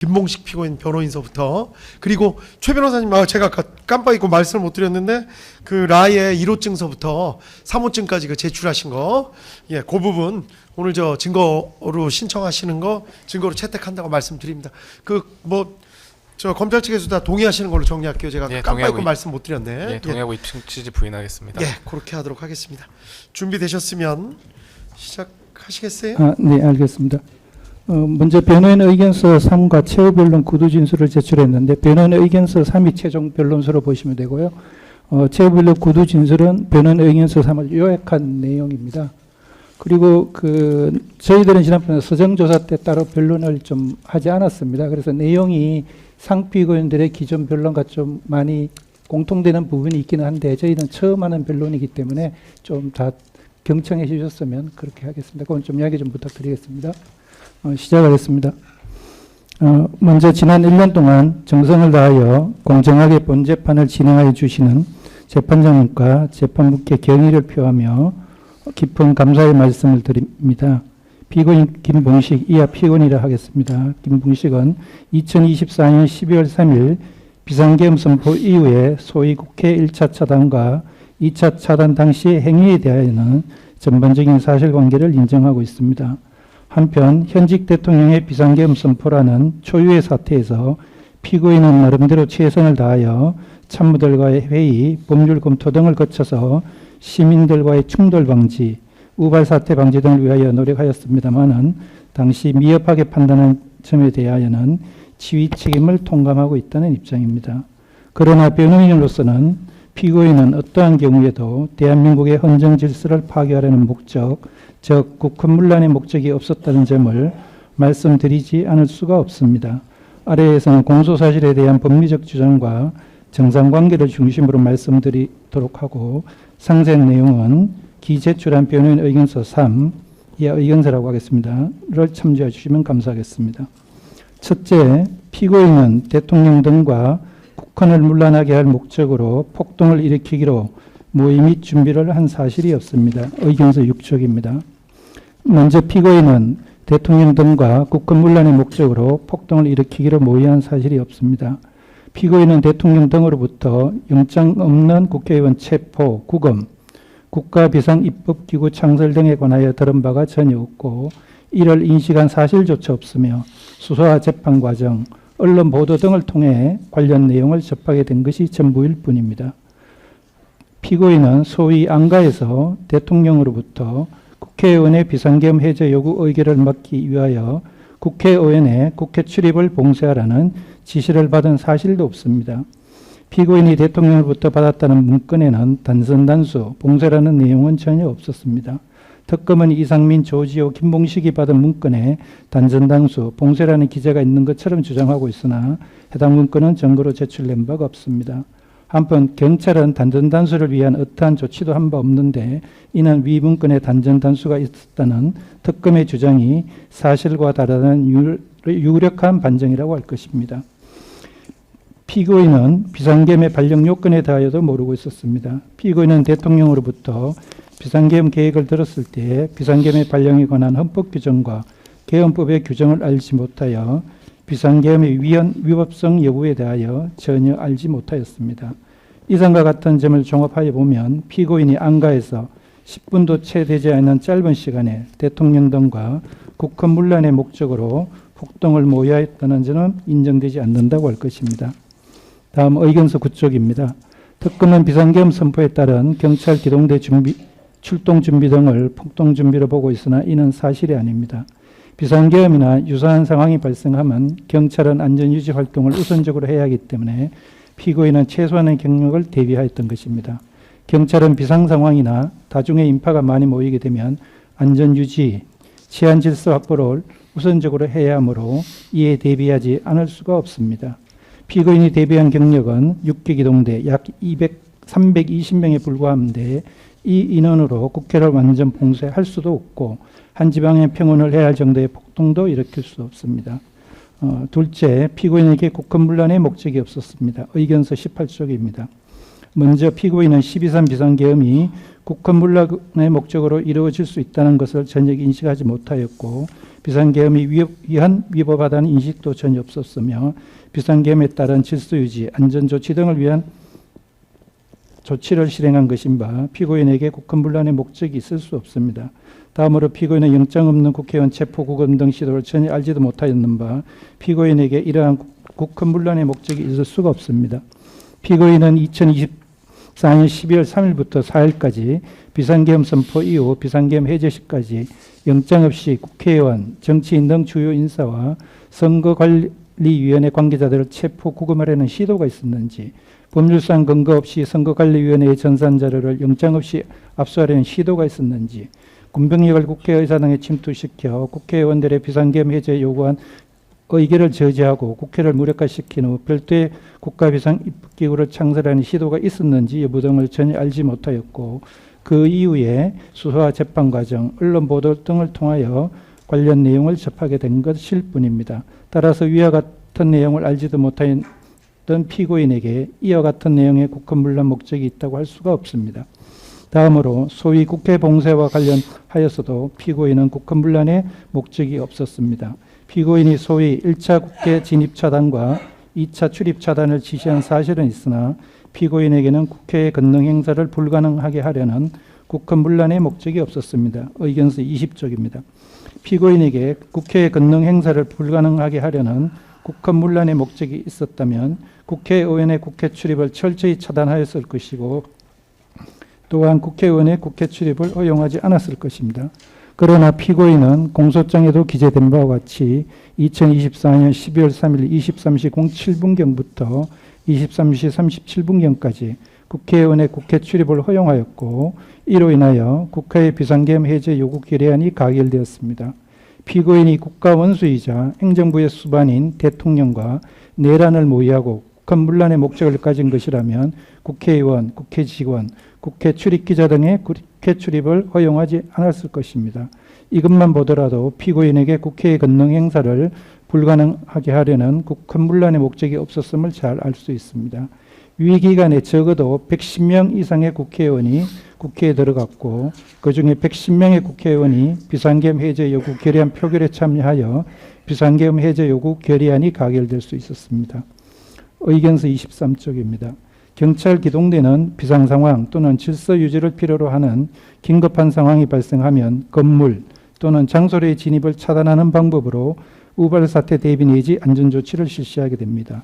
김봉식 피고인 변호인서부터, 그리고 최 변호사님, 제가 깜빡 잊고 말씀을 못 드렸는데 그 라의 1호증서부터 3호증까지 그 제출하신 거, 예, 그 부분 오늘 저 증거로 신청하시는 거 증거로 채택한다고 말씀드립니다. 저 검찰 측에서 다 동의하시는 걸로 정리할게요. 제가 예, 깜빡 잊고 말씀 못 드렸네. 예, 동의하고 입증 취지 부인하겠습니다. 예, 그렇게 하도록 하겠습니다. 준비되셨으면 시작하시겠어요? 네, 알겠습니다. 먼저 변호인 의견서 3과 최후 변론 구두 진술을 제출했는데 변호인 의견서 3이 최종 변론서로 보시면 되고요. 최후 변론 구두 진술은 변호인 의견서 3을 요약한 내용입니다. 그리고 저희들은 지난번에 서정조사 때 따로 변론을 좀 하지 않았습니다. 그래서 내용이 상피고인들의 기존 변론과 좀 많이 공통되는 부분이 있기는 한데 저희는 처음 하는 변론이기 때문에 좀 다 경청해 주셨으면 그렇게 하겠습니다. 그건 좀 이야기 좀 부탁드리겠습니다. 시작하겠습니다. 먼저 지난 1년 동안 정성을 다하여 공정하게 본 재판을 진행하여 주시는 재판장님과 재판부께 경의를 표하며 깊은 감사의 말씀을 드립니다. 피고인 김봉식, 이하 피고인이라 하겠습니다. 김봉식은 2024년 12월 3일 비상계엄 선포 이후에 소위 국회 1차 차단과 2차 차단 당시의 행위에 대하여는 전반적인 사실관계를 인정하고 있습니다. 한편 현직 대통령의 비상계엄 선포라는 초유의 사태에서 피고인은 나름대로 최선을 다하여 참모들과의 회의, 법률 검토 등을 거쳐서 시민들과의 충돌 방지, 우발 사태 방지 등을 위하여 노력하였습니다마는 당시 미흡하게 판단한 점에 대하여는 지휘 책임을 통감하고 있다는 입장입니다. 그러나 변호인으로서는 피고인은 어떠한 경우에도 대한민국의 헌정 질서를 파괴하려는 목적, 즉 국헌문란의 목적이 없었다는 점을 말씀드리지 않을 수가 없습니다. 아래에서는 공소사실에 대한 법리적 주장과 정상관계를 중심으로 말씀드리도록 하고 상세한 내용은 기제출한 변호인 의견서 3, 이하 의견서라고 하겠습니다.를 참조해 주시면 감사하겠습니다. 첫째, 피고인은 대통령 등과 국헌을 문란하게 할 목적으로 폭동을 일으키기로 모의 및 준비를 한 사실이 없습니다. 의견서 6쪽입니다. 먼저 피고인은 대통령 등과 국헌문란의 목적으로 폭동을 일으키기로 모의한 사실이 없습니다. 피고인은 대통령 등으로부터 영장 없는 국회의원 체포, 구금, 국가비상입법기구 창설 등에 관하여 들은 바가 전혀 없고 이를 인식한 사실조차 없으며 수사와 재판 과정, 언론 보도 등을 통해 관련 내용을 접하게 된 것이 전부일 뿐입니다. 피고인은 소위 안가에서 대통령으로부터 국회의원의 비상계엄 해제 요구 의결을 막기 위하여 국회의원의 국회 출입을 봉쇄하라는 지시를 받은 사실도 없습니다. 피고인이 대통령으로부터 받았다는 문건에는 단선단수, 봉쇄라는 내용은 전혀 없었습니다. 특검은 이상민, 조지호, 김봉식이 받은 문건에 단선단수, 봉쇄라는 기재가 있는 것처럼 주장하고 있으나 해당 문건은 증거로 제출된 바가 없습니다. 한편 경찰은 단전단수를 위한 어떠한 조치도 한 바 없는데 이는 위 문건에 단전단수가 있었다는 특검의 주장이 사실과 다르다는 유력한 반증이라고 할 것입니다. 피고인은 비상계엄의 발령 요건에 대하여도 모르고 있었습니다. 피고인은 대통령으로부터 비상계엄 계획을 들었을 때 비상계엄의 발령에 관한 헌법 규정과 계엄법의 규정을 알지 못하여 비상계엄의 위법성 여부에 대하여 전혀 알지 못하였습니다. 이상과 같은 점을 종합하여 보면 피고인이 안가에서 10분도 채 되지 않는 짧은 시간에 대통령 등과 국헌문란의 목적으로 폭동을 모의하였다는 점은 인정되지 않는다고 할 것입니다. 다음 의견서 9쪽입니다. 특검은 비상계엄 선포에 따른 경찰 기동대 출동 준비 등을 폭동 준비로 보고 있으나 이는 사실이 아닙니다. 비상계엄이나 유사한 상황이 발생하면 경찰은 안전유지 활동을 우선적으로 해야 하기 때문에 피고인은 최소한의 경력을 대비하였던 것입니다. 경찰은 비상상황이나 다중의 인파가 많이 모이게 되면 안전유지, 치안질서 확보를 우선적으로 해야 하므로 이에 대비하지 않을 수가 없습니다. 피고인이 대비한 경력은 6개 기동대 약 320명에 불과한데 이 인원으로 국회를 완전 봉쇄할 수도 없고 한 지방에 평온을 해야 할 정도의 폭동도 일으킬 수 없습니다. 둘째, 피고인에게 국헌문란의 목적이 없었습니다. 의견서 18쪽입니다. 먼저 피고인은 12.3 비상계엄이 국헌문란의 목적으로 이루어질 수 있다는 것을 전혀 인식하지 못하였고 비상계엄이 위법하다는 인식도 전혀 없었으며 비상계엄에 따른 질서유지, 안전조치 등을 위한 조치를 실행한 것인 바 피고인에게 국헌문란의 목적이 있을 수 없습니다. 다음으로 피고인은 영장 없는 국회의원 체포구금 등 시도를 전혀 알지도 못하였는 바 피고인에게 이러한 국헌문란의 목적이 있을 수가 없습니다. 피고인은 2024년 12월 3일부터 4일까지 비상계엄 선포 이후 비상계엄 해제 시까지 영장 없이 국회의원, 정치인 등 주요 인사와 선거관리위원회 관계자들을 체포 구금하려는 시도가 있었는지, 법률상 근거 없이 선거관리위원회의 전산자료를 영장 없이 압수하려는 시도가 있었는지, 군병력을 국회의사당에 침투시켜 국회의원들의 비상계엄 해제 요구한 의결을 저지하고 국회를 무력화시킨 후 별도의 국가비상입법기구를 창설하는 시도가 있었는지 여부 등을 전혀 알지 못하였고 그 이후에 수사와 재판 과정, 언론 보도 등을 통하여 관련 내용을 접하게 된 것일 뿐입니다. 따라서 위와 같은 내용을 알지도 못하였던 피고인에게 이와 같은 내용의 국헌문란 목적이 있다고 할 수가 없습니다. 다음으로 소위 국회 봉쇄와 관련하여서도 피고인은 국헌문란의 목적이 없었습니다. 피고인이 소위 1차 국회 진입 차단과 2차 출입 차단을 지시한 사실은 있으나 피고인에게는 국회의 권능 행사를 불가능하게 하려는 국헌문란의 목적이 없었습니다. 의견서 20쪽입니다. 피고인에게 국회의 권능 행사를 불가능하게 하려는 국헌문란의 목적이 있었다면 국회의원의 국회 출입을 철저히 차단하였을 것이고 또한 국회의원의 국회 출입을 허용하지 않았을 것입니다. 그러나 피고인은 공소장에도 기재된 바와 같이 2024년 12월 3일 23시 07분경부터 23시 37분경까지 국회의원의 국회 출입을 허용하였고 이로 인하여 국회의 비상계엄 해제 요구 결의안이 가결되었습니다. 피고인이 국가원수이자 행정부의 수반인 대통령과 내란을 모의하고 국헌문란의 목적을 가진 것이라면 국회의원, 국회직원, 국회 출입기자 등의 국회 출입을 허용하지 않았을 것입니다. 이것만 보더라도 피고인에게 국회의 권능 행사를 불가능하게 하려는 국헌문란의 목적이 없었음을 잘 알 수 있습니다. 위 기간에 적어도 110명 이상의 국회의원이 국회에 들어갔고 그중에 110명의 국회의원이 비상계엄 해제 요구 결의안 표결에 참여하여 비상계엄 해제 요구 결의안이 가결될 수 있었습니다. 의견서 23쪽입니다. 경찰 기동대는 비상상황 또는 질서 유지를 필요로 하는 긴급한 상황이 발생하면 건물 또는 장소로의 진입을 차단하는 방법으로 우발 사태 대비 내지 안전조치를 실시하게 됩니다.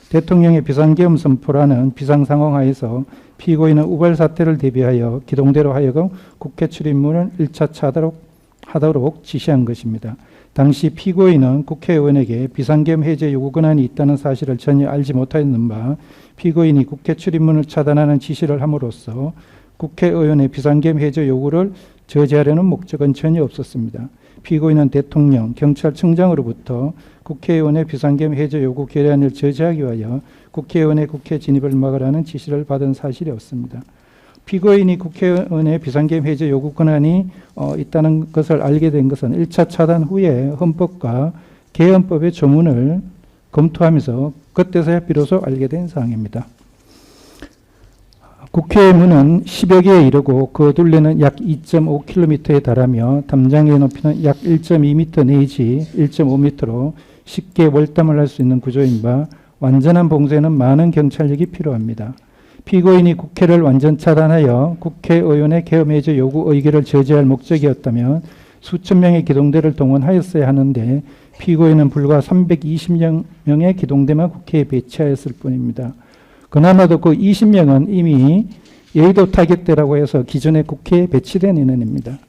대통령의 비상계엄 선포라는 비상상황 하에서 피고인은 우발 사태를 대비하여 기동대로 하여금 국회 출입문을 1차 차단하도록 지시한 것입니다. 당시 피고인은 국회의원에게 비상계엄 해제 요구 권한이 있다는 사실을 전혀 알지 못하였는 바 피고인이 국회 출입문을 차단하는 지시를 함으로써 국회의원의 비상계엄 해제 요구를 저지하려는 목적은 전혀 없었습니다. 피고인은 대통령, 경찰청장으로부터 국회의원의 비상계엄 해제 요구 결의안을 저지하기 위하여 국회의원의 국회 진입을 막으라는 지시를 받은 사실이 없습니다. 피고인이 국회의원의 비상계엄 해제 요구 권한이 있다는 것을 알게 된 것은 1차 차단 후에 헌법과 개헌법의 조문을 검토하면서 그때서야 비로소 알게 된 사항입니다. 국회의 문은 10여 개에 이르고 그 둘레는 약 2.5km에 달하며 담장의 높이는 약 1.2m 내지 1.5m로 쉽게 월담을 할 수 있는 구조인 바 완전한 봉쇄는 많은 경찰력이 필요합니다. 피고인이 국회를 완전 차단하여 국회의원의 계엄 해제 요구 의결을 저지할 목적이었다면 수천 명의 기동대를 동원하였어야 하는데 피고인은 불과 320명의 기동대만 국회에 배치하였을 뿐입니다. 그나마도 그 20명은 이미 여의도 타격대라고 해서 기존의 국회에 배치된 인원입니다.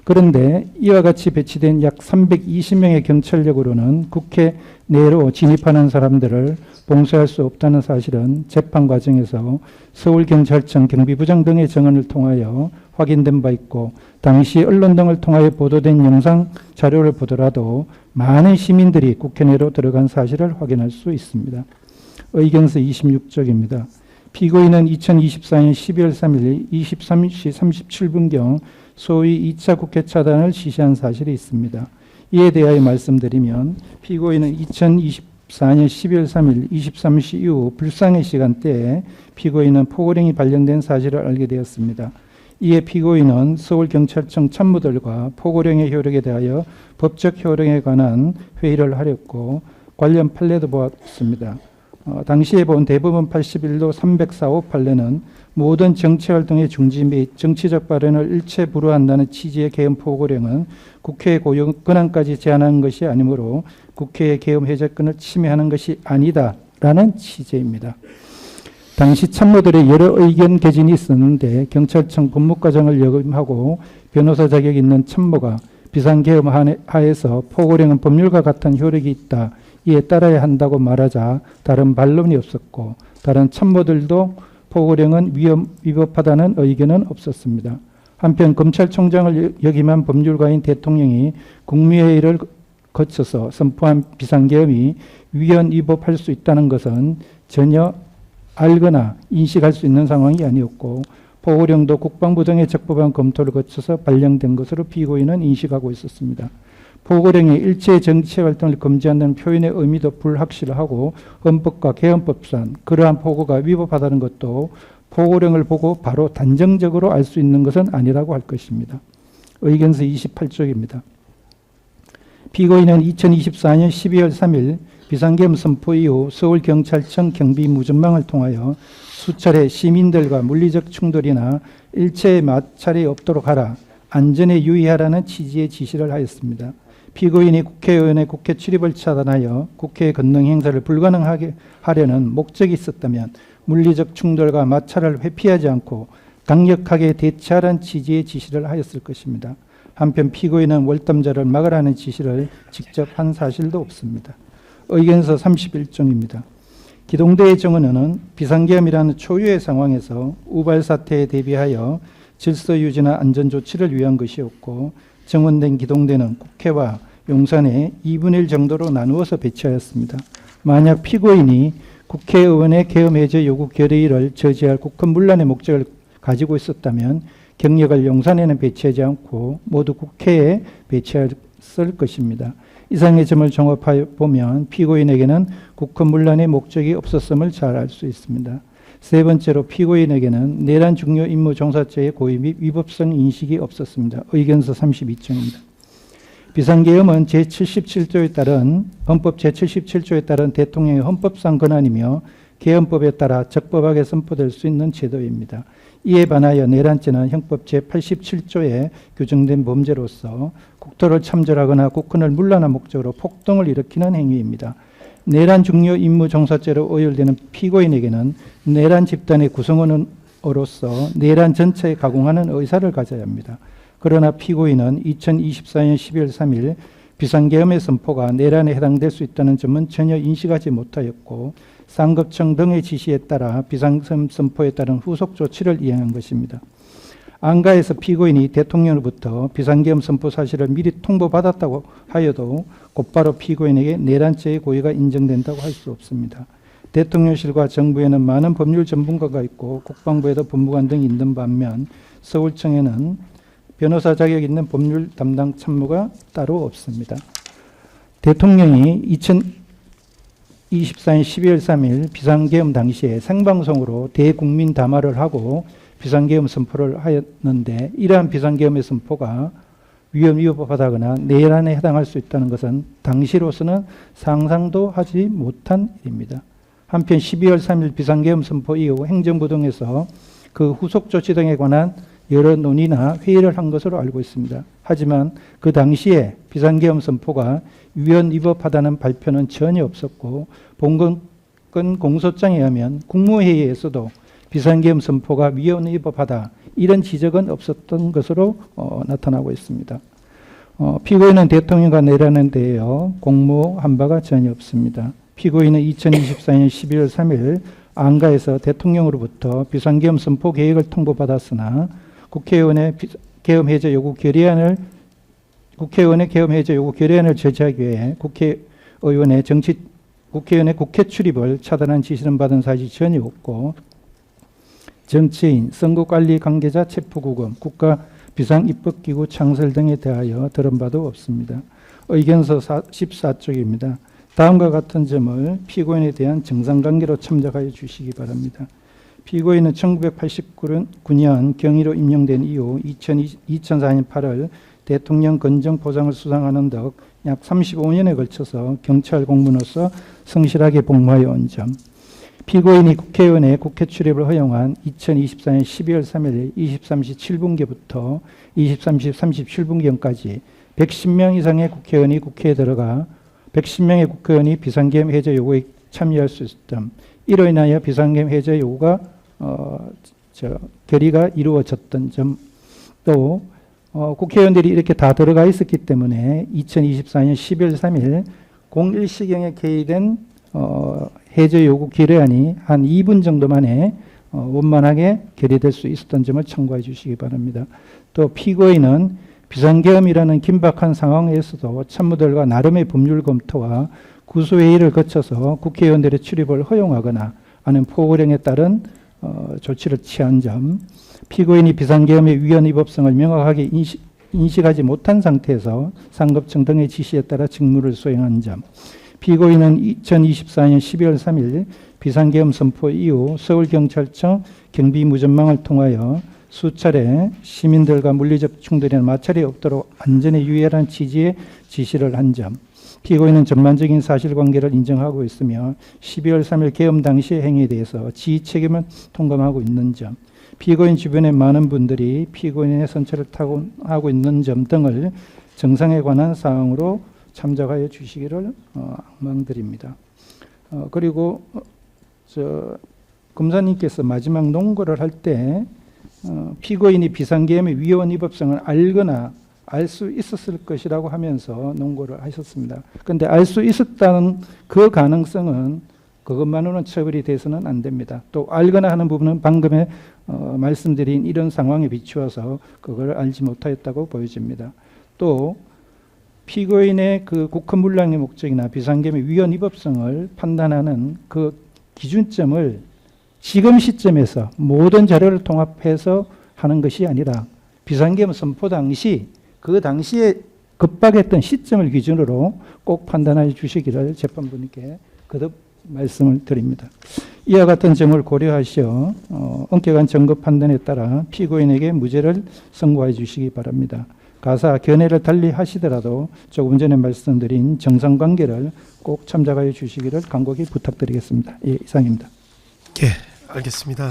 그런데 이와 같이 배치된 약 320명의 경찰력으로는 국회 내로 진입하는 사람들을 봉쇄할 수 없다는 사실은 재판 과정에서 서울경찰청 경비부장 등의 증언을 통하여 확인된 바 있고 당시 언론 등을 통하여 보도된 영상 자료를 보더라도 많은 시민들이 국회 내로 들어간 사실을 확인할 수 있습니다. 의견서 26쪽입니다. 피고인은 2024년 12월 3일 23시 37분경 소위 2차 국회 차단을 지시한 사실이 있습니다. 이에 대하여 말씀드리면 피고인은 2024년 2014년 12월 3일 23시 이후 불상의 시간대에 피고인은 포고령이 발령된 사실을 알게 되었습니다. 이에 피고인은 서울경찰청 참모들과 포고령의 효력에 대하여 법적 효력에 관한 회의를 하였고 관련 판례도 보았습니다. 당시에 본 대법원 81도 304호 판례는 모든 정치활동의 중지 및 정치적 발언을 일체 불허한다는 취지의 계엄 포고령은 국회의 고유 권한까지 제한하는 것이 아니므로 국회의 계엄 해제권을 침해하는 것이 아니다라는 취지입니다. 당시 참모들의 여러 의견 개진이 있었는데 경찰청 법무과장을 역임하고 변호사 자격 있는 참모가 비상계엄 하에서 포고령은 법률과 같은 효력이 있다. 이에 따라야 한다고 말하자 다른 반론이 없었고 다른 참모들도 포고령은 위법하다는 의견은 없었습니다. 한편 검찰총장을 역임한 법률가인 대통령이 국무회의를 거쳐서 선포한 비상계엄이 위헌위법할 수 있다는 것은 전혀 알거나 인식할 수 있는 상황이 아니었고 포고령도 국방부 등의 적법한 검토를 거쳐서 발령된 것으로 피고인은 인식하고 있었습니다. 포고령이 일체의 정치활동을 금지한다는 표현의 의미도 불확실하고 헌법과 개헌법상 그러한 포고가 위법하다는 것도 포고령을 보고 바로 단정적으로 알 수 있는 것은 아니라고 할 것입니다. 의견서 28쪽입니다. 피고인은 2024년 12월 3일 비상계엄 선포 이후 서울경찰청 경비무전망을 통하여 수차례 시민들과 물리적 충돌이나 일체의 마찰이 없도록 하라, 안전에 유의하라는 취지의 지시를 하였습니다. 피고인이 국회의원의 국회 출입을 차단하여 국회의 권능 행사를 불가능하게 하려는 목적이 있었다면 물리적 충돌과 마찰을 회피하지 않고 강력하게 대처하라는 취지의 지시를 하였을 것입니다. 한편 피고인은 월담자를 막으라는 지시를 직접 한 사실도 없습니다. 의견서 31종입니다. 기동대의 정언은 비상계엄이라는 초유의 상황에서 우발 사태에 대비하여 질서 유지나 안전 조치를 위한 것이었고 정원된 기동대는 국회와 용산에 2분의 1 정도로 나누어서 배치하였습니다. 만약 피고인이 국회의원의 계엄 해제 요구 결의를 저지할 국헌 문란의 목적을 가지고 있었다면 경력을 용산에는 배치하지 않고 모두 국회에 배치했을 것입니다. 이상의 점을 종합하여 보면 피고인에게는 국헌 문란의 목적이 없었음을 잘 알 수 있습니다. 세 번째로 피고인에게는 내란 중요 임무 종사죄의 고의 및 위법성 인식이 없었습니다. 의견서 32쪽입니다. 비상계엄은 제77조에 따른 헌법 제77조에 따른 대통령의 헌법상 권한이며 계엄법에 따라 적법하게 선포될 수 있는 제도입니다. 이에 반하여 내란죄는 형법 제87조에 규정된 범죄로서 국토를 참전하거나 국헌을 문란한 목적으로 폭동을 일으키는 행위입니다. 내란 중요 임무 종사죄로 의율되는 피고인에게는 내란 집단의 구성원으로서 내란 전체에 가공하는 의사를 가져야 합니다. 그러나 피고인은 2024년 12월 3일 비상계엄의 선포가 내란에 해당될 수 있다는 점은 전혀 인식하지 못하였고 상급청 등의 지시에 따라 비상계엄 선포에 따른 후속 조치를 이행한 것입니다. 안가에서 피고인이 대통령으로부터 비상계엄 선포 사실을 미리 통보받았다고 하여도 곧바로 피고인에게 내란죄의 고의가 인정된다고 할 수 없습니다. 대통령실과 정부에는 많은 법률 전문가가 있고 국방부에도 법무관 등이 있는 반면 서울청에는 변호사 자격 있는 법률 담당 참모가 따로 없습니다. 대통령이 2024년 12월 3일 비상계엄 당시에 생방송으로 대국민 담화를 하고 비상계엄 선포를 하였는데 이러한 비상계엄의 선포가 위헌위법하다거나 내란에 해당할 수 있다는 것은 당시로서는 상상도 하지 못한 일입니다. 한편 12월 3일 비상계엄 선포 이후 행정부 등에서 그 후속 조치 등에 관한 여러 논의나 회의를 한 것으로 알고 있습니다. 하지만 그 당시에 비상계엄 선포가 위헌위법하다는 발표는 전혀 없었고 본건 공소장에 의하면 국무회의에서도 비상계엄 선포가 위헌위법하다 이런 지적은 없었던 것으로 나타나고 있습니다. 피고인은 대통령과 내란에 대하여 공모한 바가 전혀 없습니다. 피고인은 2024년 12월 3일 안가에서 대통령으로부터 비상계엄 선포 계획을 통보받았으나 국회의원의 계엄 해제 요구 결의안을 제시하기 위해 국회의원의 국회 출입을 차단한 지시를 받은 사실이 전혀 없고 정치인, 선거관리 관계자 체포구금, 국가 비상입법기구 창설 등에 대하여 들은 바도 없습니다. 의견서 14쪽입니다. 다음과 같은 점을 피고인에 대한 정상관계로 참작하여 주시기 바랍니다. 피고인은 1989년 경위로 임명된 이후 2004년 8월 대통령 건정 포상을 수상하는 등 약 35년에 걸쳐서 경찰 공무원으로서 성실하게 복무하여 온 점, 피고인이 국회의원의 국회 출입을 허용한 2024년 12월 3일 23시 7분경부터 23시 37분경까지 110명 이상의 국회의원이 국회에 들어가 110명의 국회의원이 비상계엄 해제 요구에 참여할 수 있을 점, 이로 인하여 비상계엄 해제 요구가 결의가 이루어졌던 점, 또 국회의원들이 이렇게 다 들어가 있었기 때문에 2024년 12월 3일 01시경에 개의된 해제 요구 결의안이 한 2분 정도 만에 원만하게 결의될 수 있었던 점을 참고해 주시기 바랍니다. 또 피고인은 비상계엄이라는 긴박한 상황에서도 참모들과 나름의 법률 검토와 구수회의를 거쳐서 국회의원들의 출입을 허용하거나 하는 포고령에 따른 조치를 취한 점, 피고인이 비상계엄의 위헌 위법성을 명확하게 인식하지 못한 상태에서 상급청 등의 지시에 따라 직무를 수행한 점, 피고인은 2024년 12월 3일 비상계엄 선포 이후 서울경찰청 경비무전망을 통하여 수차례 시민들과 물리적 충돌이나 마찰이 없도록 안전에 유의하라는 취지의 지시를 한 점, 피고인은 전반적인 사실관계를 인정하고 있으며 12월 3일 계엄 당시의 행위에 대해서 지휘 책임을 통감하고 있는 점, 피고인 주변의 많은 분들이 피고인의 선처를 하고 있는 점 등을 정상에 관한 사항으로 참작하여 주시기를 망드립니다. 그리고 검사님께서 마지막 논거를 할 때 피고인이 비상계엄의 위헌 위법성을 알거나 알 수 있었을 것이라고 하면서 논거를 하셨습니다. 그런데 알 수 있었다는 그 가능성은 그것만으로는 처벌이 돼서는 안 됩니다. 또 알거나 하는 부분은 방금에 말씀드린 이런 상황에 비추어서 그걸 알지 못하였다고 보여집니다. 또 피고인의 그 국헌문란의 목적이나 비상계엄의 위헌 위법성을 판단하는 그 기준점을 지금 시점에서 모든 자료를 통합해서 하는 것이 아니라 비상계엄 선포 당시 그 당시에 급박했던 시점을 기준으로 꼭 판단해 주시기를 재판부님께 거듭 말씀을 드립니다. 이와 같은 점을 고려하시어 엄격한 정거 판단에 따라 피고인에게 무죄를 선고해 주시기 바랍니다. 가사 견해를 달리 하시더라도 조금 전에 말씀드린 정상관계를 꼭 참작하여 주시기를 간곡히 부탁드리겠습니다. 예, 이상입니다. 예, 알겠습니다.